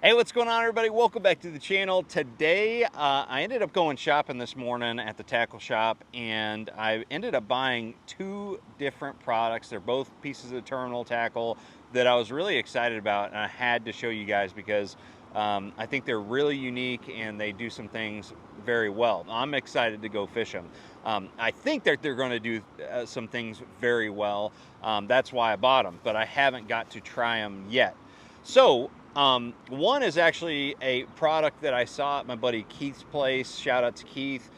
Hey, what's going on, everybody? Welcome back to the channel. Today, I ended up going shopping this morning at the tackle shop, and I ended up buying two different products. They're both pieces of terminal tackle that I was really excited about, and I had to show you guys because I think they're really unique and they do some things very well. I'm excited to go fish them. I think that they're going to do some things very well. That's why I bought them, but I haven't got to try them yet. So, one is actually a product that I saw at my buddy Keith's place. Shout out to Keith.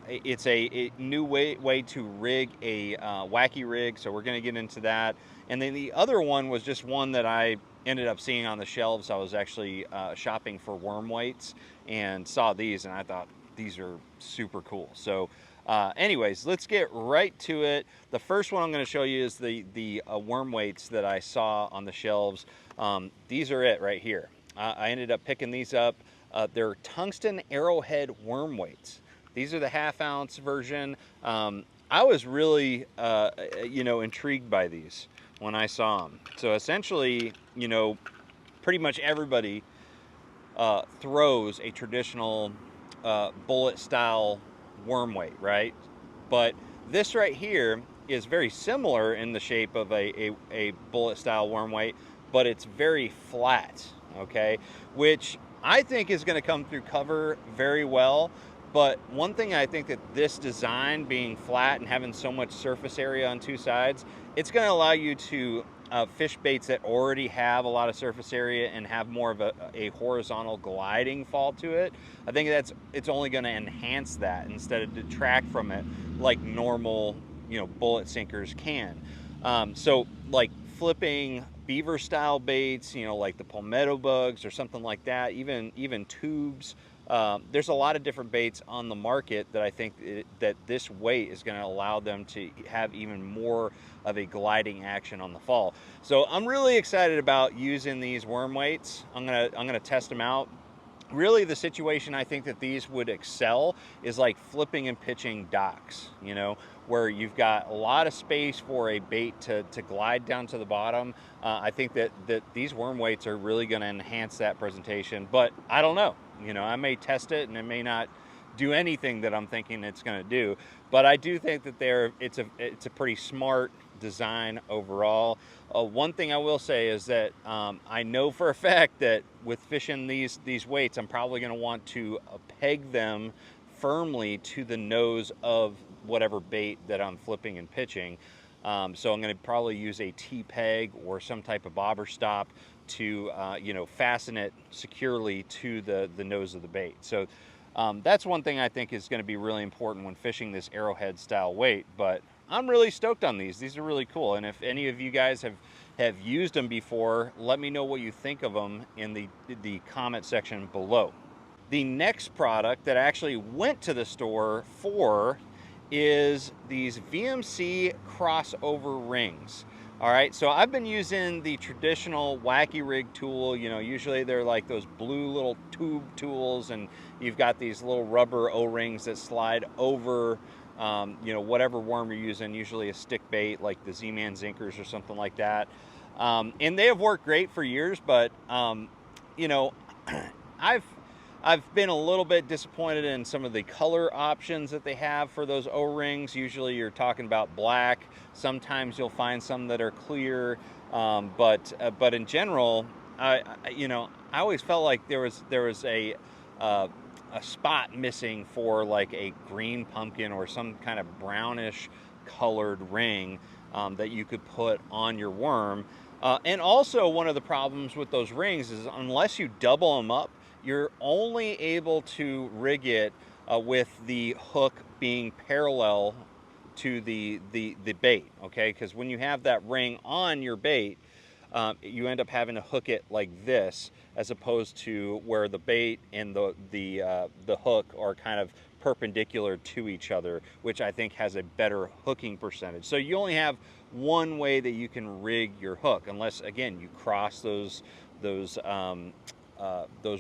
It's a new way to rig a wacky rig, so we're going to get into that. And then the other one was just one that I ended up seeing on the shelves. I was actually shopping for worm weights and saw these, and I thought these are super cool. So anyways, let's get right to it. The first one I'm going to show you is the worm weights that I saw on the shelves. These are it right here. I ended up picking these up. They're tungsten arrowhead worm weights. These are the half-ounce version. I was really, intrigued by these when I saw them. So essentially, pretty much everybody throws a traditional bullet-style worm weight, right? But this right here is very similar in the shape of a bullet-style worm weight, but it's very flat, okay? Which I think is going to come through cover very well. But one thing I think that this design being flat and having so much surface area on two sides, it's going to allow you to fish baits that already have a lot of surface area and have more of a horizontal gliding fall to it. I think it's only going to enhance that instead of detract from it like normal, bullet sinkers can. So like flipping beaver style baits, like the palmetto bugs or something like that, even tubes. There's a lot of different baits on the market that I think that this weight is going to allow them to have even more of a gliding action on the fall. So I'm really excited about using these worm weights. I'm gonna test them out. Really, the situation I think that these would excel is like flipping and pitching docks, where you've got a lot of space for a bait to glide down to the bottom. I think that these worm weights are really going to enhance that presentation, but I don't know. I may test it and it may not do anything that I'm thinking it's going to do, but I do think that it's a pretty smart design overall. One thing I will say is that I know for a fact that with fishing these weights, I'm probably going to want to peg them firmly to the nose of whatever bait that I'm flipping and pitching. So I'm going to probably use a T-peg or some type of bobber stop to fasten it securely to the nose of the bait. So that's one thing I think is going to be really important when fishing this arrowhead style weight. But I'm really stoked on these. These are really cool. And if any of you guys have used them before, let me know what you think of them in the comment section below. The next product that I actually went to the store for is these VMC crossover rings. All right, so I've been using the traditional wacky rig tool. Usually they're like those blue little tube tools, and you've got these little rubber O-rings that slide over whatever worm you're using, usually a stick bait like the Z-Man Zinkers or something like that. And they have worked great for years, but I've been a little bit disappointed in some of the color options that they have for those O-rings. Usually you're talking about black. Sometimes you'll find some that are clear, but in general, I always felt like there was a spot missing for like a green pumpkin or some kind of brownish colored ring that you could put on your worm. And also one of the problems with those rings is unless you double them up, you're only able to rig it with the hook being parallel to the bait, okay? Because when you have that ring on your bait, you end up having to hook it like this, as opposed to where the bait and the hook are kind of perpendicular to each other, which I think has a better hooking percentage. So you only have one way that you can rig your hook, unless again you cross those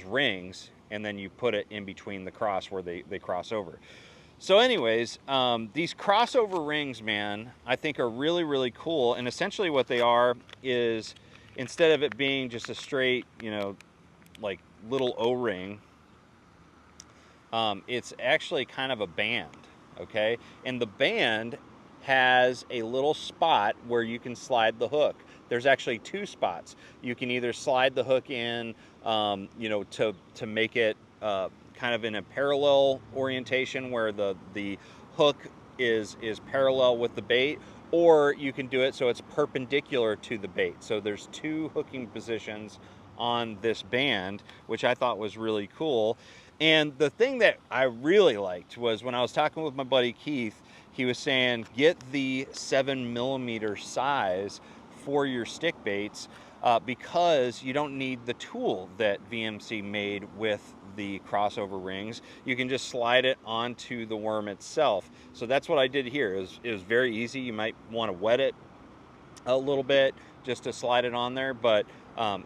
rings and then you put it in between the cross where they cross over. So anyways, these crossover rings, man, I think are really, really cool. And essentially what they are is, instead of it being just a straight, like little O-ring. It's actually kind of a band, okay? And the band has a little spot where you can slide the hook. There's actually two spots. You can either slide the hook in, you know, to make it kind of in a parallel orientation where the hook is parallel with the bait, or you can do it so it's perpendicular to the bait. So there's two hooking positions on this band, which I thought was really cool. And the thing that I really liked was when I was talking with my buddy Keith, he was saying get the 7mm size for your stick baits because you don't need the tool that VMC made with the crossover rings. You can just slide it onto the worm itself. So that's what I did here. It was very easy. You might want to wet it a little bit just to slide it on there, but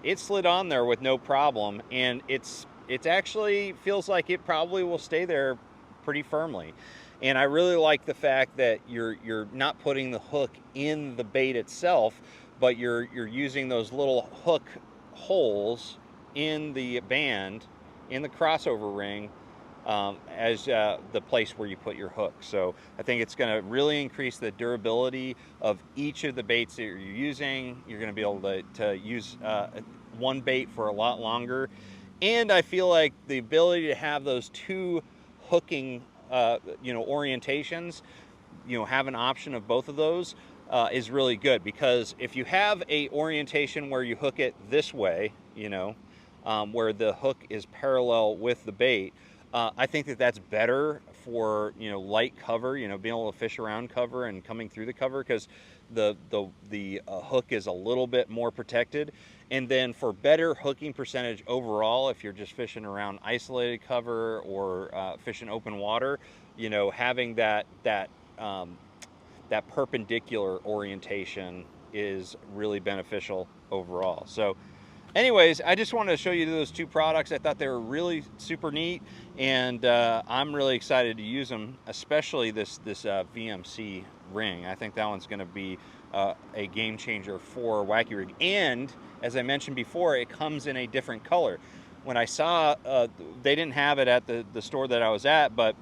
it slid on there with no problem, and it actually feels like it probably will stay there pretty firmly. And I really like the fact that you're not putting the hook in the bait itself, but you're using those little hook holes in the band, in the crossover ring, as the place where you put your hook. So I think it's going to really increase the durability of each of the baits that you're using. You're going to be able to use one bait for a lot longer. And I feel like the ability to have those two hooking you know, orientations, you know, have an option of both of those is really good, because if you have a orientation where you hook it this way, you know, where the hook is parallel with the bait, I think that that's better for, you know, light cover, you know, being able to fish around cover and coming through the cover, because the hook is a little bit more protected. And then for better hooking percentage overall, if you're just fishing around isolated cover or fishing open water, you know, having that perpendicular orientation is really beneficial overall. So anyways, I just wanted to show you those two products. I thought they were really super neat, and I'm really excited to use them, especially this VMC ring. I think that one's going to be a game changer for Wacky Rig. And as I mentioned before, it comes in a different color. When I saw, they didn't have it at the store that I was at, but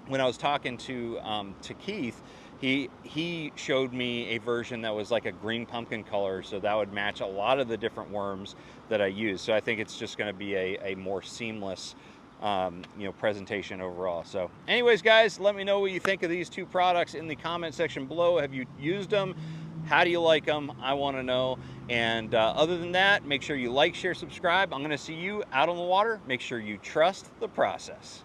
when I was talking to Keith, he showed me a version that was like a green pumpkin color, so that would match a lot of the different worms that I use. So I think it's just going to be a more seamless you know, presentation overall. So anyways, guys, let me know what you think of these two products in the comment section below. Have you used them? How do you like them? I want to know. And other than that, make sure you like, share, subscribe. I'm going to see you out on the water. Make sure you trust the process.